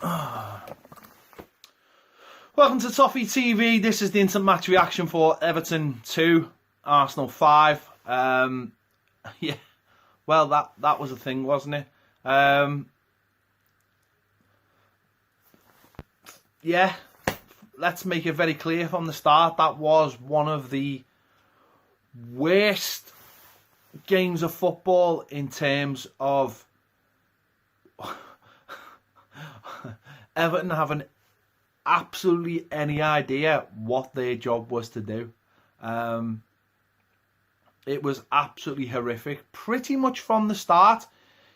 Welcome to Toffee TV. This is the instant match reaction for Everton 2, Arsenal 5. Yeah, well, that was a thing, wasn't it? Yeah, let's make it very clear from the start. That was one of the worst games of football in terms of Everton having absolutely any idea what their job was to do. It was absolutely horrific, pretty much from the start.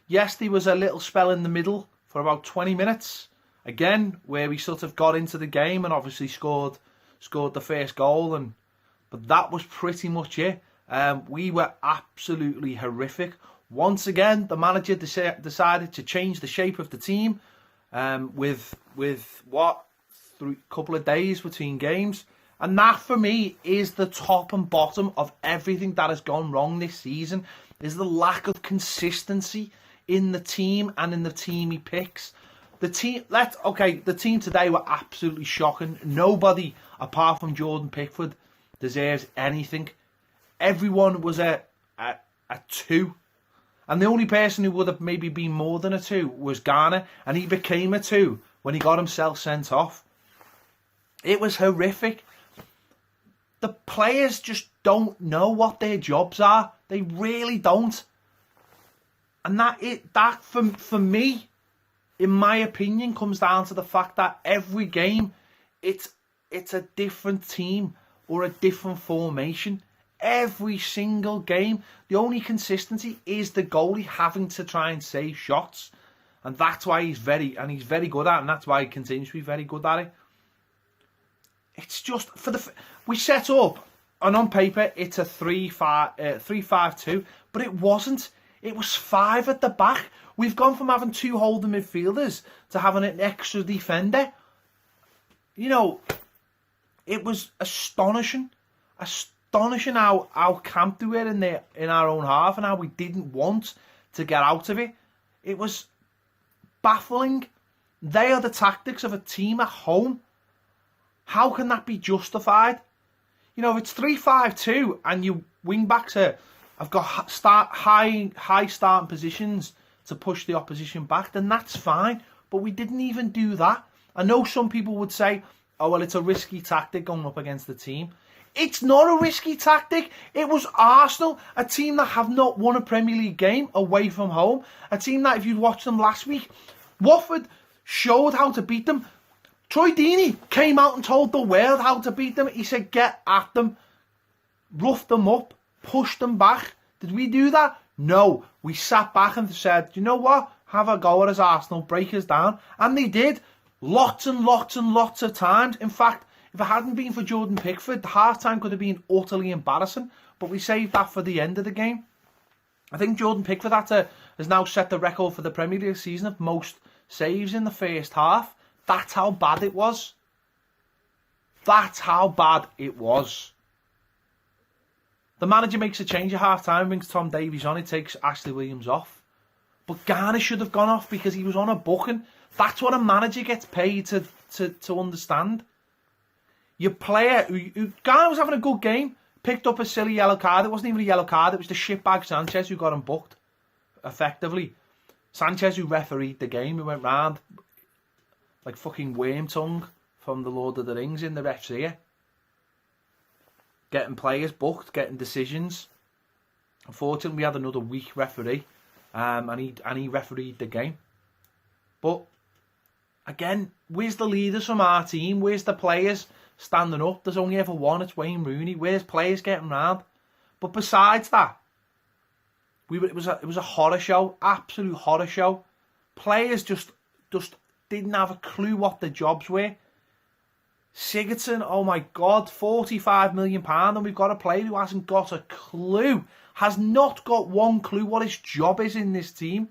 Yes, there was a little spell in the middle for about 20 minutes, again, where we sort of got into the game and obviously scored the first goal, but that was pretty much it. We were absolutely horrific. Once again, the manager decided to change the shape of the team with what, couple of days between games. And that, for me, is the top and bottom of everything that has gone wrong this season, is the lack of consistency in the team and in the team he picks. The team today were absolutely shocking. Nobody, apart from Jordan Pickford, deserves anything. Everyone was a 2. And the only person who would have maybe been more than a 2 was Garner, and he became a 2 when he got himself sent off. It was horrific. The players just don't know what their jobs are. They really don't. And that for me, in my opinion, comes down to the fact that every game it's a different team or a different formation. Every single game, the only consistency is the goalie having to try and save shots, and that's why he's very good at it, and that's why he continues to be very good at it. It's just we set up, and on paper it's a 3-5-2, but it wasn't. It was 5 at the back. We've gone from having 2 holding midfielders to having an extra defender. You know, it was astonishing how camped we were in our own half and how we didn't want to get out of it. It was baffling. They are the tactics of a team at home. How can that be justified? You know, if it's 3-5-2 and your wing backs have got high starting positions to push the opposition back, then that's fine. But we didn't even do that. I know some people would say, oh, well, it's a risky tactic going up against the team. It's not a risky tactic. It was Arsenal, a team that have not won a Premier League game away from home. A team that, if you'd watched them last week, Watford showed how to beat them. Troy Deeney came out and told the world how to beat them. He said, get at them, rough them up, push them back. Did we do that? No. We sat back and said, you know what? Have a go at us, Arsenal, break us down. And they did. Lots and lots and lots of times. In fact, if it hadn't been for Jordan Pickford, the half-time could have been utterly embarrassing. But we saved that for the end of the game. I think Jordan Pickford has now set the record for the Premier League season of most saves in the first half. That's how bad it was. That's how bad it was. The manager makes a change at half-time, brings Tom Davies on, he takes Ashley Williams off. But Garner should have gone off because he was on a booking. That's what a manager gets paid to understand. Your player, who Garner was having a good game, picked up a silly yellow card. It wasn't even a yellow card, it was the shitbag Sanchez who got him booked, effectively. Sanchez, who refereed the game, who went round like fucking Wormtongue from the Lord of the Rings in the ref's ear. Getting players booked, getting decisions. Unfortunately, we had another weak referee, and he refereed the game. But again, where's the leaders from our team? Where's the players standing up? There's only ever one. It's Wayne Rooney. Where's players getting round? But besides that, it was a horror show, absolute horror show. Players just didn't have a clue what their jobs were. Sigurdsson, oh my God, £45 million, and we've got a player who hasn't got a clue, has not got one clue what his job is in this team.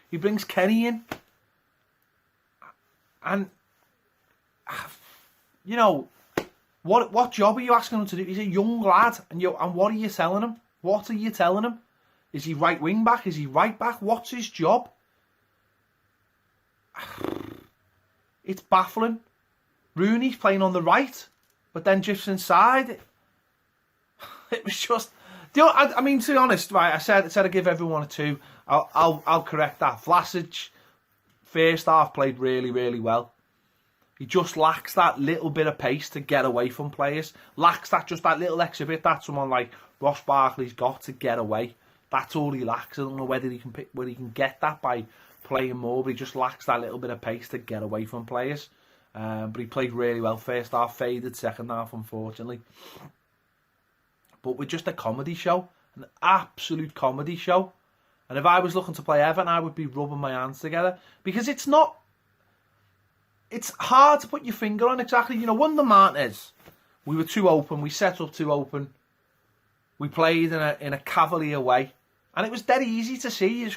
He brings Kenny in, and you know, what job are you asking him to do? He's a young lad, and what are you telling him? What are you telling him? Is he right wing back? Is he right back? What's his job? it's baffling. Rooney's playing on the right, but then drifts inside. It was just... I mean, to be honest, right, I said I'd give everyone a 2. I'll correct that. Vlasic, first half, played really, really well. He just lacks that little bit of pace to get away from players. Lacks that little extra bit that someone like Ross Barkley's got to get away. That's all he lacks. I don't know whether he can get that by playing more, but he just lacks that little bit of pace to get away from players. But he played really well first half, faded second half, unfortunately. But we're just a comedy show, an absolute comedy show. And if I was looking to play Everton, I would be rubbing my hands together, because it's hard to put your finger on exactly. You know, under Martinez, we were too open, we set up too open, we played in a cavalier way, and it was dead easy to see.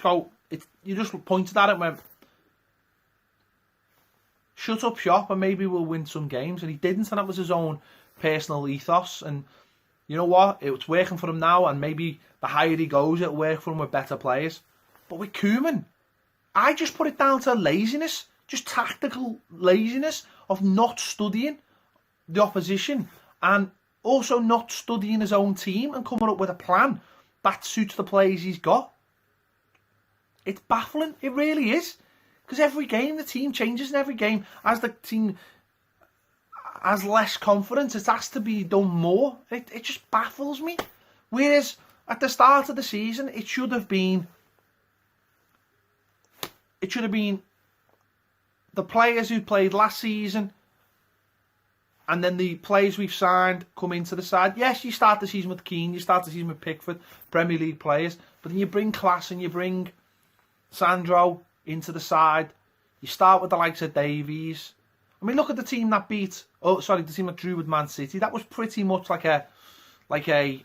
You just pointed at it and went, shut up shop and maybe we'll win some games. And he didn't, and that was his own personal ethos. And you know what? It's working for him now, and maybe the higher he goes, it'll work for him with better players. But with Koeman, I just put it down to laziness, just tactical laziness of not studying the opposition and also not studying his own team and coming up with a plan that suits the players he's got. It's baffling. It really is. Because every game, the team changes, and every game, as the team has less confidence, it has to be done more. It just baffles me. Whereas at the start of the season, it should have been the players who played last season and then the players we've signed come into the side. Yes, you start the season with Keane, you start the season with Pickford, Premier League players, but then you bring Class and you bring Sandro into the side. You start with the likes of Davies. I mean, look at the team that the team that drew with Man City. That was pretty much like a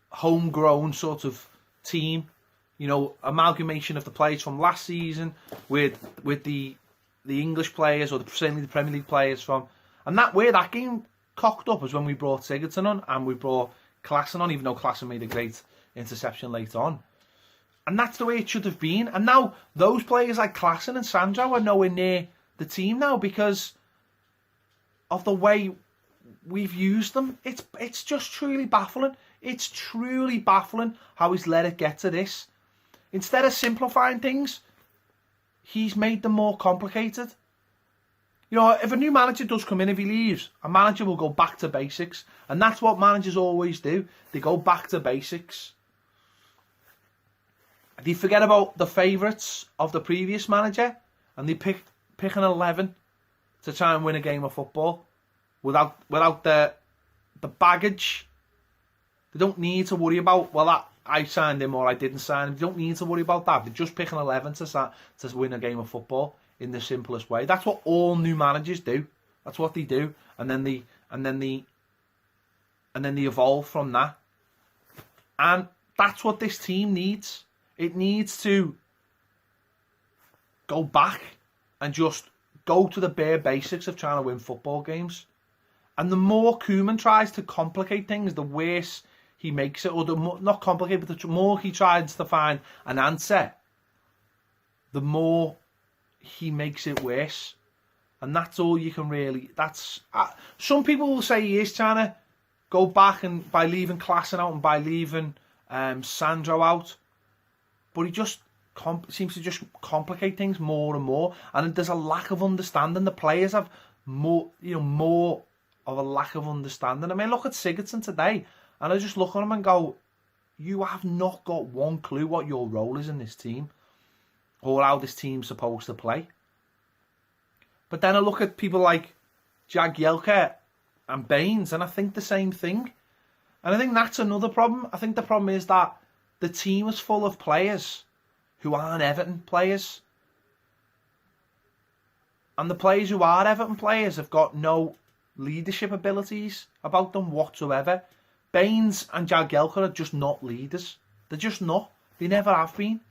homegrown sort of team. You know, amalgamation of the players from last season with the English players, or certainly the Premier League players from. And that game cocked up was when we brought Sigurdsson on and we brought Klaassen on, even though Klaassen made a great interception late on. And that's the way it should have been. And now those players like Klaassen and Sandro are nowhere near the team now because of the way we've used them. It's just truly baffling. It's truly baffling how he's let it get to this. Instead of simplifying things, he's made them more complicated. You know, if a new manager does come in, if he leaves, a manager will go back to basics. And that's what managers always do. They go back to basics. They forget about the favourites of the previous manager, and they pick an 11 to try and win a game of football without the baggage. They don't need to worry about, well, I signed him or I didn't sign him. They don't need to worry about that. They just pick an 11 to win a game of football in the simplest way. That's what all new managers do. That's what they do, and then they evolve from that. And that's what this team needs. It needs to go back and just go to the bare basics of trying to win football games. And the more Koeman tries to complicate things, the worse he makes it. Or not complicate, but the more he tries to find an answer, the more he makes it worse. And that's all you can really... some people will say he is trying to go back and by leaving Klaassen out and by leaving Sandro out. But he just seems to just complicate things more and more. And there's a lack of understanding. The players have more of a lack of understanding. I mean, look at Sigurdsson today. And I just look at him and go, you have not got one clue what your role is in this team. Or how this team's supposed to play. But then I look at people like Jagielka and Baines, and I think the same thing. And I think that's another problem. I think the problem is that the team is full of players who aren't Everton players. And the players who are Everton players have got no leadership abilities about them whatsoever. Baines and Jagielka are just not leaders. They're just not. They never have been.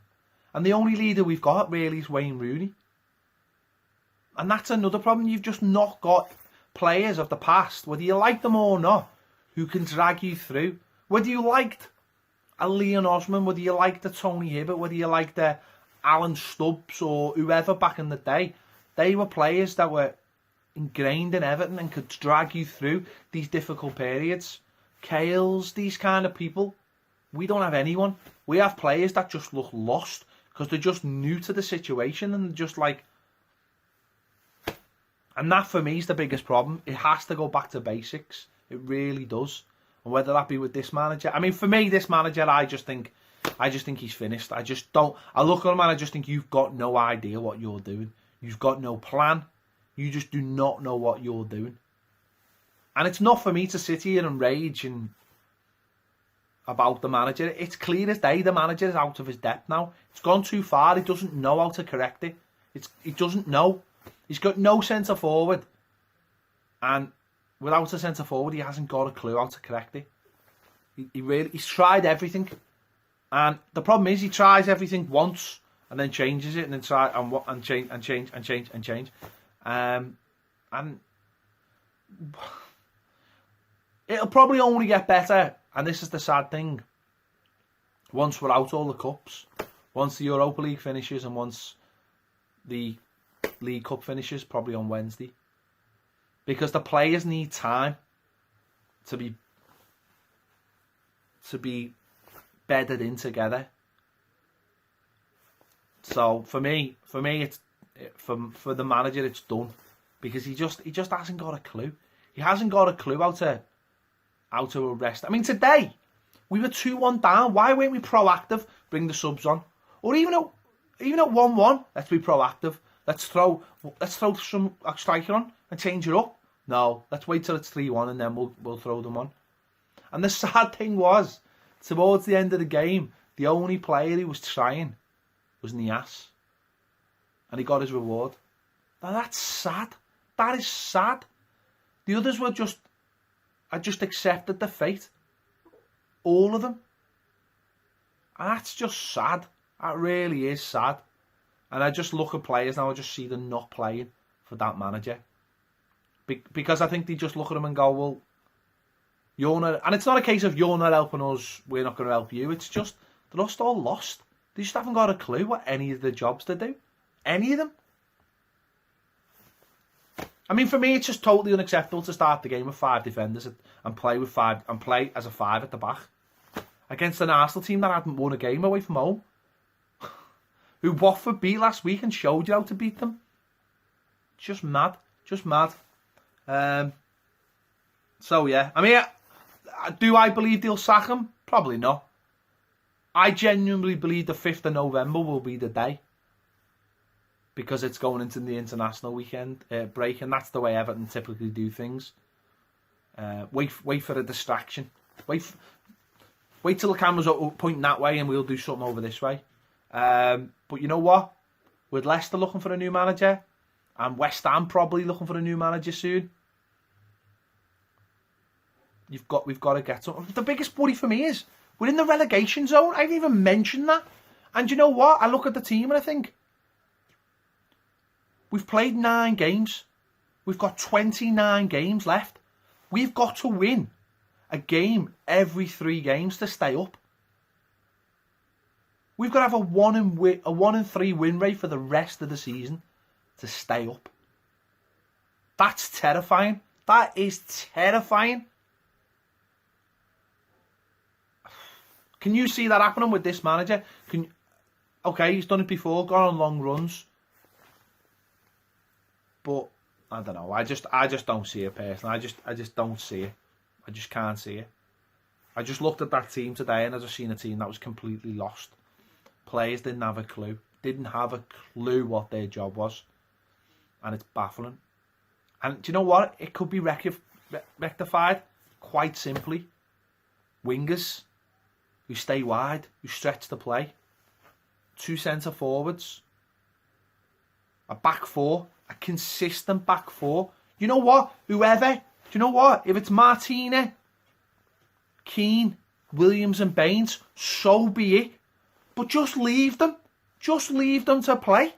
And the only leader we've got really is Wayne Rooney. And that's another problem. You've just not got players of the past, whether you like them or not, who can drag you through. Whether you liked a Leon Osman, whether you liked a Tony Hibbert, whether you liked a Alan Stubbs or whoever back in the day. They were players that were ingrained in Everton and could drag you through these difficult periods. Kales, these kind of people. We don't have anyone. We have players that just look lost because they're just new to the situation and they're just like... And that for me is the biggest problem. It has to go back to basics. It really does. And whether that be with this manager... I mean, for me, this manager, I just think he's finished. I just don't... I look at him and I just think you've got no idea what you're doing. You've got no plan. You just do not know what you're doing. And it's not for me to sit here and rage about the manager. It's clear as day the manager is out of his depth now. It's gone too far. He doesn't know how to correct it. He doesn't know. He's got no centre forward. And without a centre forward, he hasn't got a clue how to correct it. He's tried everything. And the problem is he tries everything once and then changes it and then try and change. And it'll probably only get better. And this is the sad thing. Once we're out all the cups, once the Europa League finishes and once the League Cup finishes, probably on Wednesday. Because the players need time to be bedded in together. So for me, it's for the manager, it's done because he just hasn't got a clue. He hasn't got a clue how to arrest. I mean, today we were 2-1 down. Why weren't we proactive? Bring the subs on, or even at 1-1. Let's be proactive. Let's throw some striker on and change it up. No, let's wait till it's 3-1 and then we'll throw them on. And the sad thing was, towards the end of the game, the only player who was trying was Nias. And he got his reward. Now that's sad. That is sad. The others were just accepted the fate. All of them. And that's just sad. That really is sad. And I just look at players now, I just see them not playing for that manager. Because I think they just look at them and go, well, you're not... And it's not a case of you're not helping us, we're not going to help you. It's just, they're just all lost. They just haven't got a clue what any of the jobs they do. Any of them. I mean, for me, it's just totally unacceptable to start the game with 5 defenders and play as a 5 at the back against an Arsenal team that hadn't won a game away from home, who Watford beat last week and showed you how to beat them. Just mad. So yeah, I mean, do I believe they'll sack him? Probably not. I genuinely believe the 5th of November will be the day. Because it's going into the international weekend break, and that's the way Everton typically do things. Wait for a distraction. Wait till the cameras are pointing that way, and we'll do something over this way. But you know what? With Leicester looking for a new manager, and West Ham probably looking for a new manager soon, we've got to get something. The biggest worry for me is we're in the relegation zone. I didn't even mention that. And you know what? I look at the team and I think, we've played 9 games. We've got 29 games left. We've got to win a game every 3 games to stay up. We've got to have a 1 in 3 win rate for the rest of the season to stay up. That's terrifying. That is terrifying. Can you see that happening with this manager? Okay, he's done it before, gone on long runs. But I don't know. I just don't see it personally. I just don't see it. I just can't see it. I just looked at that team today and I just seen a team that was completely lost. Players didn't have a clue. Didn't have a clue what their job was. And it's baffling. And do you know what? It could be rectified quite simply. Wingers who stay wide, who stretch the play. 2 centre forwards. A back 4. A consistent back 4. You know what? Whoever. Do you know what? If it's Martina, Keane, Williams and Baines, so be it. But just leave them. Just leave them to play.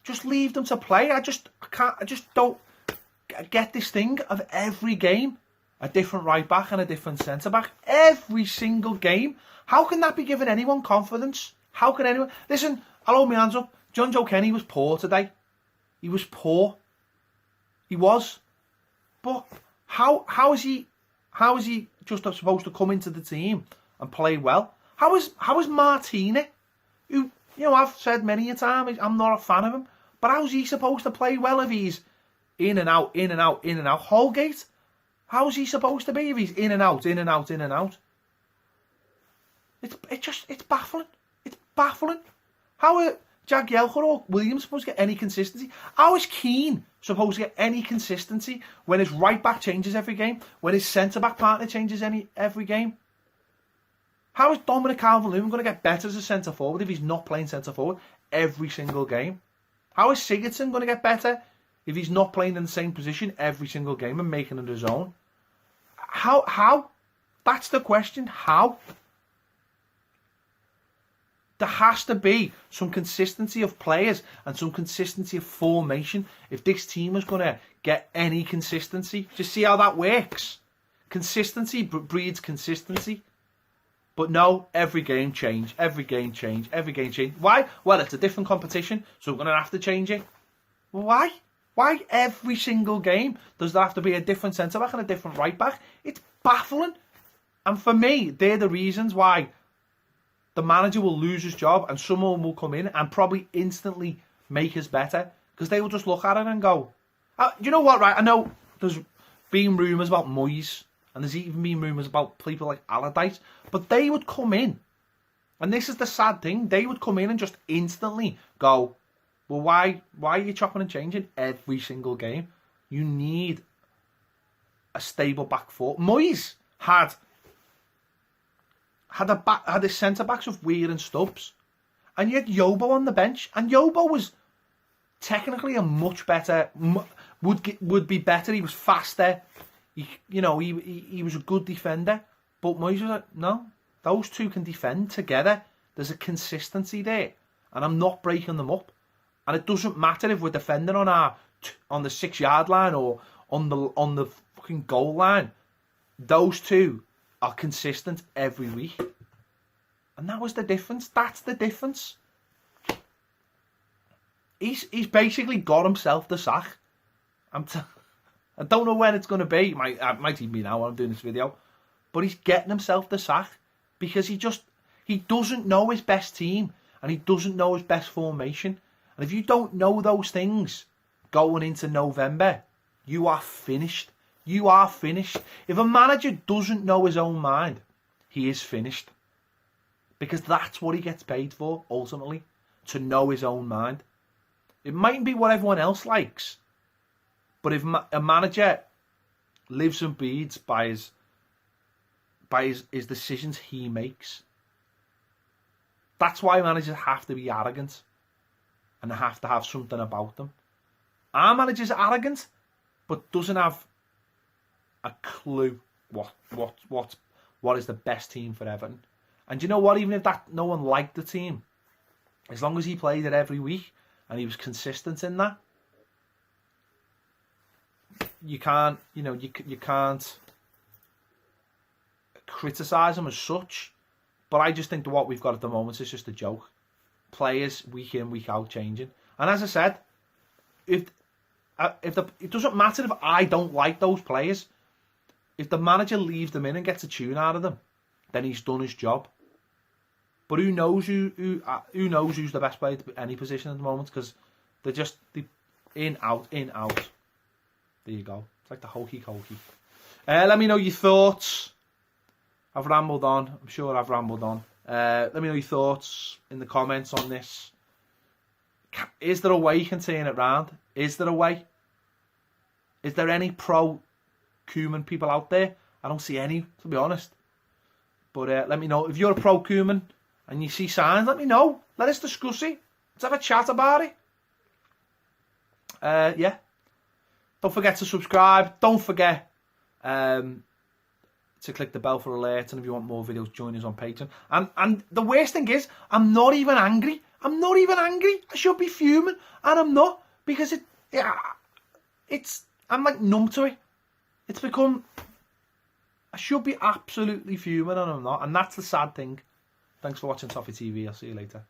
Just leave them to play. I just don't get this thing of every game a different right back and a different centre back. Every single game. How can that be giving anyone confidence? How can anyone... Listen, I'll hold my hands up. John Joe Kenny was poor today. He was poor. He was. But how is he just supposed to come into the team and play well? How is Martini, who, you know, I've said many a time, I'm not a fan of him, but how's he supposed to play well if he's in and out, in and out, in and out? Holgate, how's he supposed to be if he's in and out, in and out, in and out? It's baffling. It's baffling. How are Jagielka or Williams supposed to get any consistency? How is Keane supposed to get any consistency when his right back changes every game, when his centre back partner changes every game? How is Dominic Calvert-Lewin going to get better as a centre forward if he's not playing centre forward every single game? How is Sigurdsson going to get better if he's not playing in the same position every single game and making it his own? How? That's the question. How? There has to be some consistency of players and some consistency of formation if this team is going to get any consistency. Just see how that works. Consistency breeds consistency. But no, every game change, every game change, every game change. Why? Well, it's a different competition, so we're going to have to change it. Why? Why every single game does there have to be a different centre-back and a different right-back? It's baffling. And for me, they're the reasons why the manager will lose his job and someone will come in and probably instantly make us better. Because they will just look at it and go, you know what, right? I know there's been rumours about Moyes, and there's even been rumours about people like Allardyce, but they would come in, and this is the sad thing, they would come in and just instantly go, well, why are you chopping and changing every single game? You need a stable back four. Moyes had his centre-backs of Weir and Stubbs, and you had Yobo on the bench, and Yobo was technically a much better, would be better, he was faster, he was a good defender, but Moyes was like, no, those two can defend together. There's a consistency there, and I'm not breaking them up. And it doesn't matter if we're defending on the 6-yard line or on the fucking goal line. Those two are consistent every week, and that was the difference. That's the difference. He's basically got himself the sack. I don't know when it's going to be. It might even be now when I'm doing this video. But he's getting himself the sack because he doesn't know his best team and he doesn't know his best formation. And if you don't know those things going into November, you are finished. You are finished. If a manager doesn't know his own mind, he is finished. Because that's what he gets paid for, ultimately, to know his own mind. It mightn't be what everyone else likes, but if a manager lives and breathes by his decisions he makes, that's why managers have to be arrogant and they have to have something about them. Our manager's arrogant, but doesn't have a clue what is the best team for Everton. And you know what? Even if no one liked the team, as long as he played it every week and he was consistent in that, you can't criticise him as such. But I just think that what we've got at the moment is just a joke. Players week in, week out changing. And as I said, it doesn't matter if I don't like those players. If the manager leaves them in and gets a tune out of them, then he's done his job. But who knows who knows who's the best player to any position at the moment? Because they in, out, in, out. There you go. It's like the hokey. Let me know your thoughts. I've rambled on. I'm sure I've rambled on. Let me know your thoughts in the comments on this. Is there a way you can turn it round? Is there a way? Is there any pro Koeman people out there? I don't see any, to be honest. But let me know. If you're a pro Koeman and you see signs, let me know. Let us discuss it. Let's have a chat about it. Yeah. Don't forget to subscribe. Don't forget to click the bell for alerts. And if you want more videos, join us on Patreon. And the worst thing is, I'm not even angry. I'm not even angry. I should be fuming. And I'm not. Because I'm like numb to it. It's become... I should be absolutely fuming and I'm not. And that's the sad thing. Thanks for watching Toffee TV. I'll see you later.